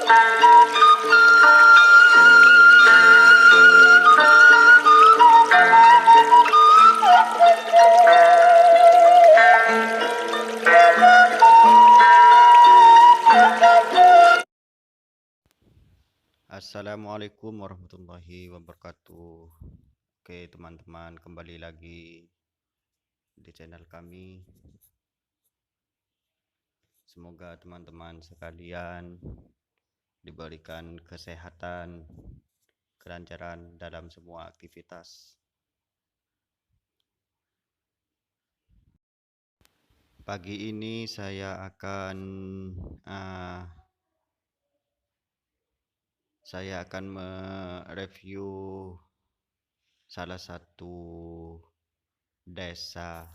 Assalamualaikum warahmatullahi wabarakatuh. Oke teman-teman, kembali lagi di channel kami. Semoga teman-teman sekalian diberikan kesehatan, kelancaran dalam semua aktivitas. Pagi ini saya akan mereview salah satu desa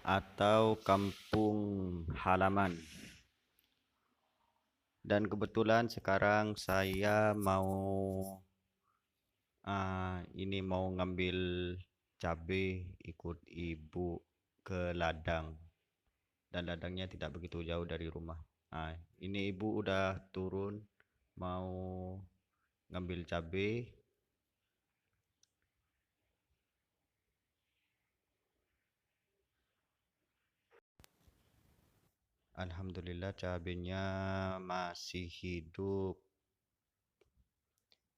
atau kampung halaman. Dan kebetulan sekarang saya mau ngambil cabai ikut ibu ke ladang, dan ladangnya tidak begitu jauh dari rumah. Ini ibu udah turun mau ngambil cabai. Alhamdulillah cabainya masih hidup.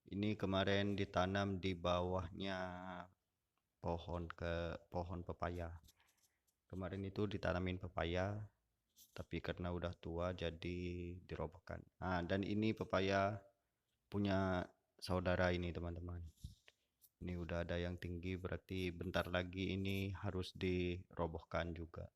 Ini kemarin ditanam di bawahnya pohon pepaya. Kemarin itu ditanamin pepaya, tapi karena udah tua jadi dirobohkan. Dan ini pepaya punya saudara ini teman-teman. Ini udah ada yang tinggi, berarti bentar lagi ini harus dirobohkan juga.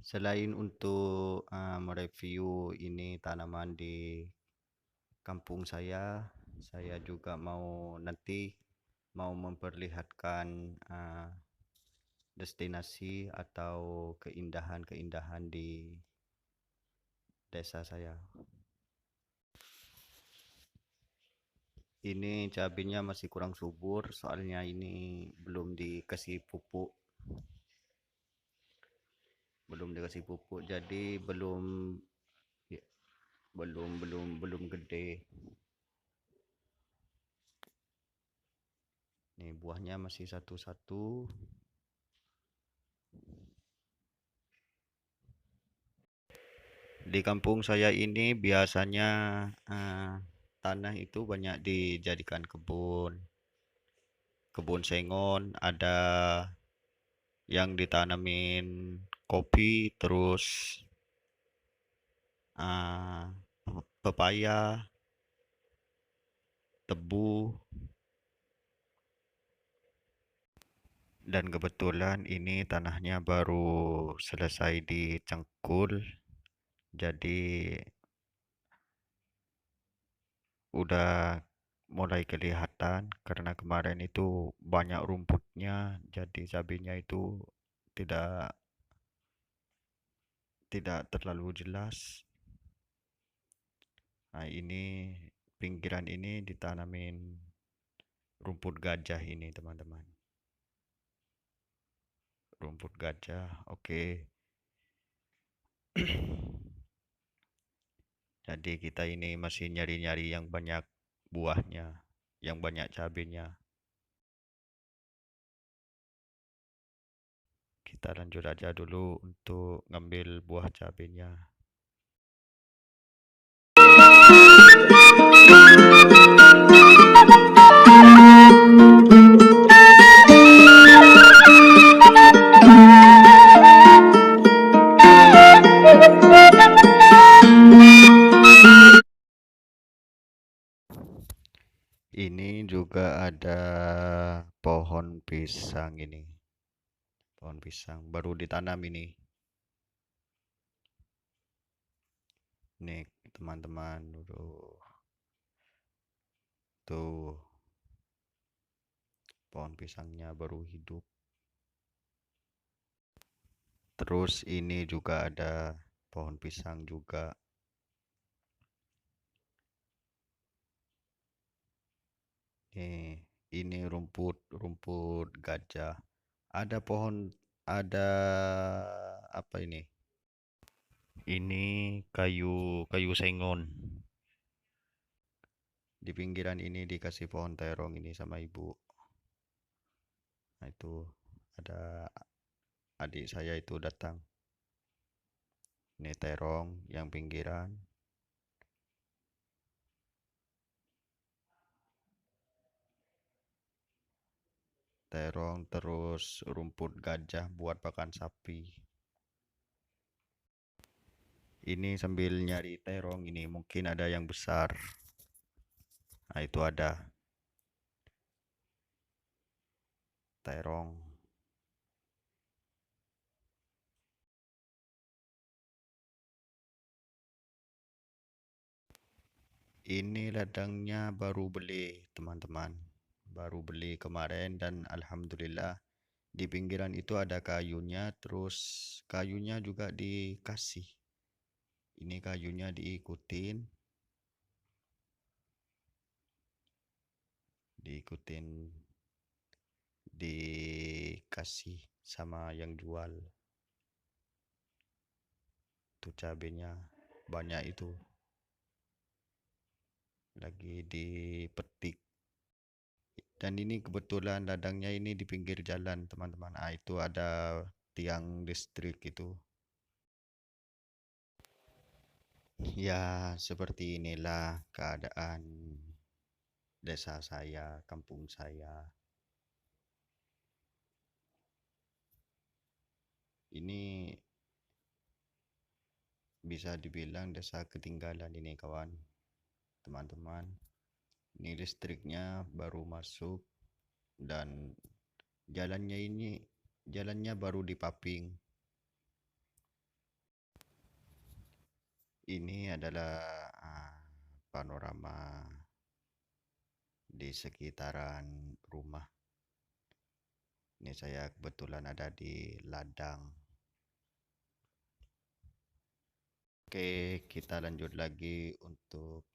Selain untuk mereview ini tanaman di kampung saya juga nanti mau memperlihatkan destinasi atau keindahan-keindahan di desa saya. Ini cabenya masih kurang subur, soalnya ini belum dikasih pupuk. Jadi belum gede. Nih buahnya masih satu-satu. Di kampung saya ini biasanya tanah itu banyak dijadikan kebun sengon, ada yang ditanamin kopi, terus pepaya, tebu. Dan kebetulan ini tanahnya baru selesai dicengkul, jadi udah mulai kelihatan. Karena kemarin itu banyak rumputnya, jadi cabenya itu tidak terlalu jelas. Ini pinggiran ini ditanamin rumput gajah ini teman-teman. Rumput gajah, oke. Jadi kita ini masih nyari-nyari yang banyak buahnya, yang banyak cabenya. Kita lanjut aja dulu untuk ngambil buah cabenya. Ini juga ada pohon pisang ini. Pohon pisang baru ditanam ini. Nih teman-teman, tuh pohon pisangnya baru hidup. Terus ini juga ada pohon pisang juga. Nih, ini rumput gajah. Ada apa ini? Ini kayu kayu sengon. Di pinggiran ini dikasih pohon terong ini sama ibu. Nah, itu ada adik saya itu datang. Ini terong yang pinggiran. Terong terus rumput gajah buat pakan sapi. Ini sambil nyari terong ini mungkin ada yang besar. Nah, itu ada terong. Ini ladangnya baru beli, teman-teman. Baru beli kemarin dan alhamdulillah di pinggiran itu ada kayunya, terus kayunya juga dikasih. Ini kayunya diikutin dikasih sama yang jual. Itu cabenya banyak itu. Lagi dipetik. Dan ini kebetulan ladangnya ini di pinggir jalan, teman-teman. Ah, itu ada tiang listrik itu. Ya, seperti inilah keadaan desa saya, kampung saya. Ini bisa dibilang desa ketinggalan ini, kawan, teman-teman. Ini listriknya baru masuk dan jalannya baru dipaping. Ini adalah panorama di sekitaran rumah. Ini saya kebetulan ada di ladang. Oke, kita lanjut lagi untuk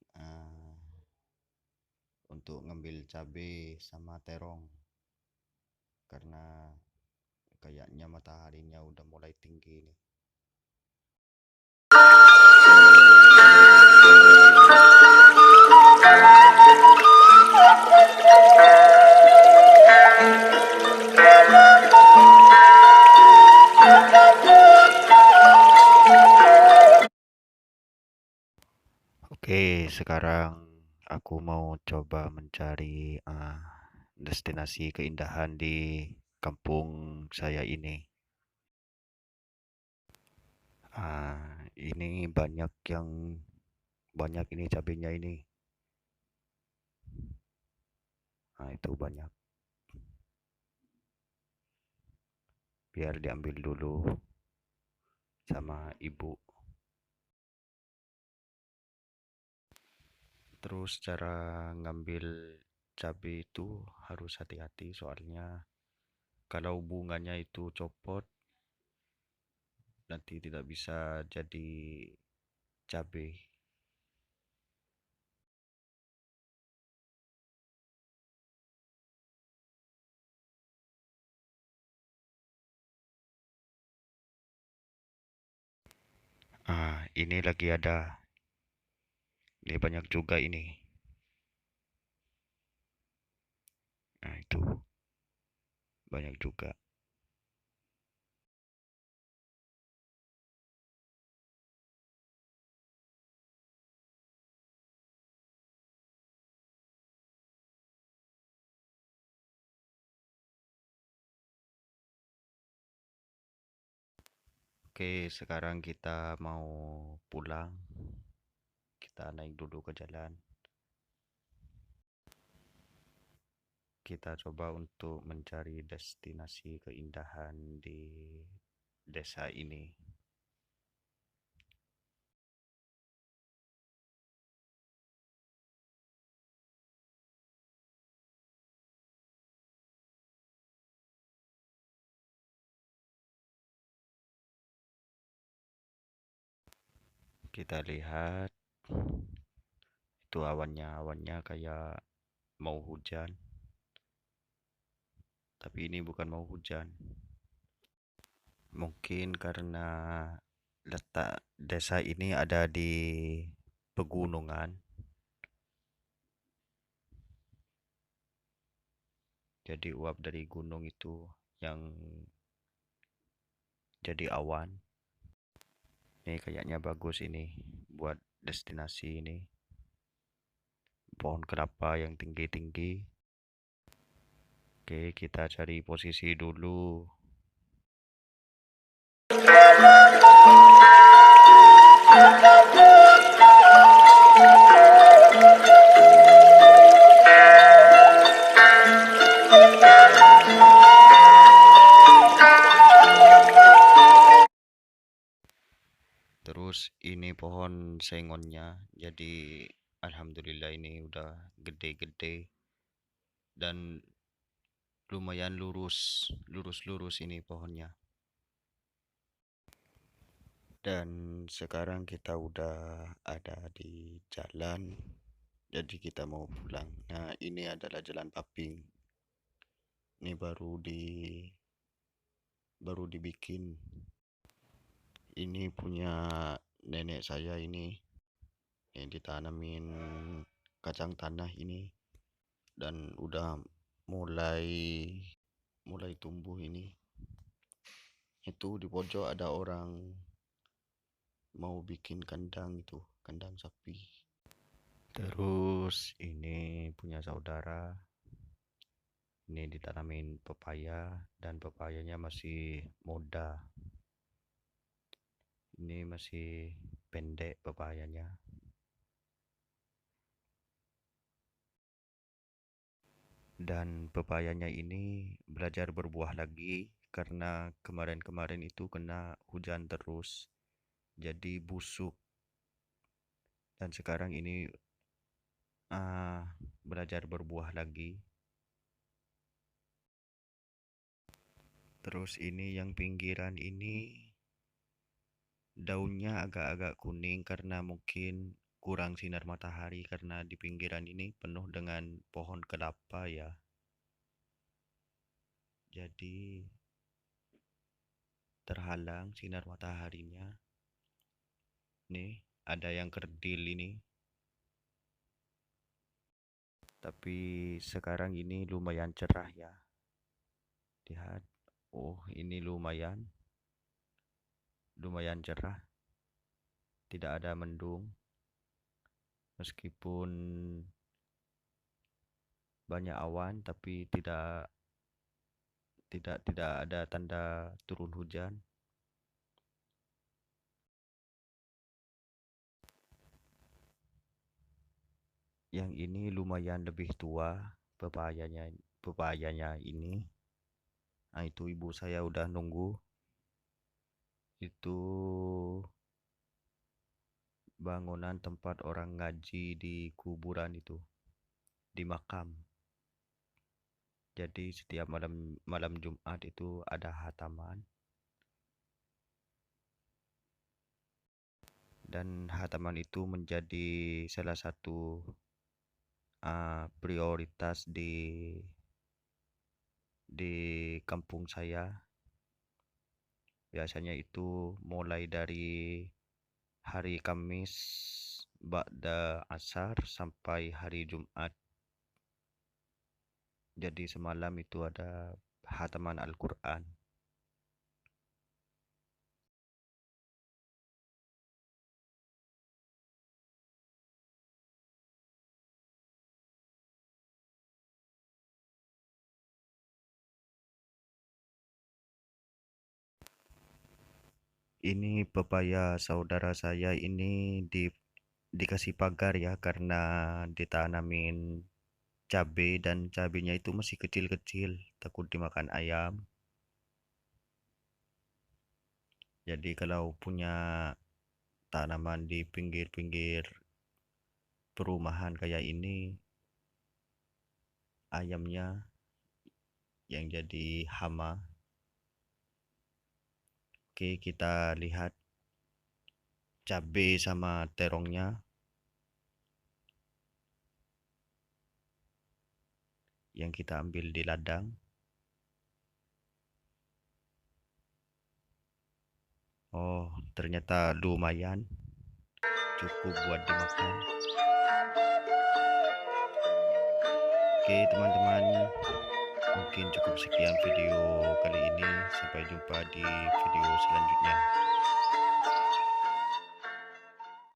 ngambil cabai sama terong karena kayaknya mataharinya udah mulai tinggi nih. Oke, sekarang aku mau coba mencari destinasi keindahan di kampung saya ini. Ini banyak ini cabenya ini. Nah, itu banyak. Biar diambil dulu sama ibu. Terus cara ngambil cabai itu harus hati-hati soalnya kalau bunganya itu copot nanti tidak bisa jadi cabai. Ini lagi ada. Ini banyak juga ini. Nah, itu banyak juga. Oke, sekarang kita mau pulang. Kita naik dulu ke jalan. Kita coba untuk mencari destinasi keindahan di desa ini. Kita lihat itu awannya kayak mau hujan. Tapi ini bukan mau hujan. Mungkin karena letak desa ini ada di pegunungan, jadi uap dari gunung itu yang jadi awan. Ini kayaknya bagus ini buat destinasi ini. Pohon kelapa yang tinggi-tinggi. Oke, kita cari posisi dulu. Terus ini pohon sengonnya, jadi alhamdulillah ini udah gede-gede dan lumayan lurus-lurus ini pohonnya. Dan sekarang kita udah ada di jalan, jadi kita mau pulang. Nah, ini adalah jalan Paping. Ini baru dibikin. Ini punya nenek saya ini yang ditanamin kacang tanah ini dan udah mulai mulai tumbuh ini. Itu di pojok ada orang mau bikin kandang itu, kandang sapi. Terus ini punya saudara, ini ditanamin pepaya dan pepayanya masih muda. Ini masih pendek pepayanya. Dan pepayanya ini belajar berbuah lagi karena kemarin-kemarin itu kena hujan terus, jadi busuk. Dan sekarang ini belajar berbuah lagi. Terus ini yang pinggiran ini daunnya agak-agak kuning karena mungkin kurang sinar matahari karena di pinggiran ini penuh dengan pohon kelapa ya. Jadi terhalang sinar mataharinya. Nih, ada yang kerdil ini. Tapi sekarang ini lumayan cerah ya. Lihat. Oh, ini lumayan cerah. Tidak ada mendung. Meskipun banyak awan tapi tidak ada tanda turun hujan. Yang ini lumayan lebih tua pepayanya ini. Nah, itu ibu saya udah nunggu. Itu bangunan tempat orang ngaji di kuburan itu, di makam. Jadi setiap malam Jumat itu ada hataman. Dan hataman itu menjadi salah satu prioritas di kampung saya. Biasanya itu mulai dari hari Kamis ba'da asar sampai hari Jumat. Jadi semalam itu ada hataman Al-Quran. Ini pepaya saudara saya ini dikasih pagar ya karena ditanamin cabai dan cabainya itu masih kecil-kecil, takut dimakan ayam. Jadi kalau punya tanaman di pinggir-pinggir perumahan kayak ini, ayamnya yang jadi hama. Oke, kita lihat cabai sama terongnya. Yang kita ambil di ladang. Oh, ternyata lumayan cukup buat dimakan. Oke, teman-teman, mungkin cukup sekian video kali ini. Sampai jumpa di video selanjutnya.